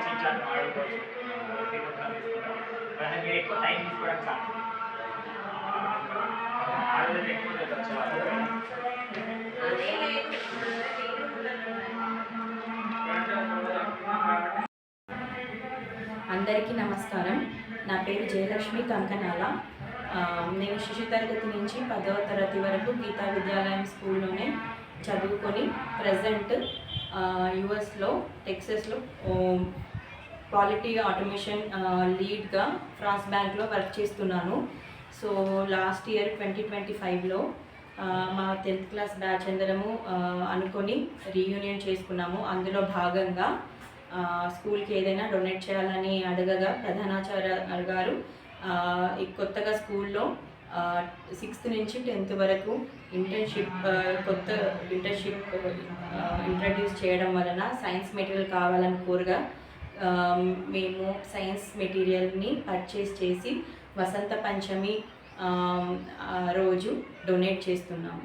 నుంచి ఇట్లాంటి model course మీరు ఎక్కువ టైం తీసుకోవడానికి ఛాన్స్ ఆడలేదు ఎక్కువ వచ్చేవాళ్ళు. అందరికీ నమస్కారం. నా పేరు జయలక్ష్మి కంకనాల. నేను శిశు తరగతి నుంచి 10వ తరగతి వరకు గీతా విద్యాలయం స్కూల్లోనే చదువుకొని ప్రజెంట్ యుఎస్లో టెక్సస్లో క్వాలిటీ ఆటోమేషన్ లీడ్గా ఫ్రాన్స్ బ్యాంక్లో వర్క్ చేస్తున్నాను. సో లాస్ట్ ఇయర్ 2025లో మా 10th క్లాస్ బ్యాచ్ అందరము అనుకొని రీయూనియన్ చేసుకున్నాము. అందులో భాగంగా స్కూల్కి ఏదైనా డొనేట్ చేయాలని అడగగా ప్రధానాచార్య గారు ఈ కొత్తగా స్కూల్లో 6th నుంచి 10th వరకు కొత్త ఇంటర్న్షిప్ ఇంట్రడ్యూస్ చేయడం వలన సైన్స్ మెటీరియల్ కావాలని కోరగా మేము సైన్స్ మెటీరియల్ని పర్చేస్ చేసి వసంత పంచమి రోజు డొనేట్ చేస్తున్నాము.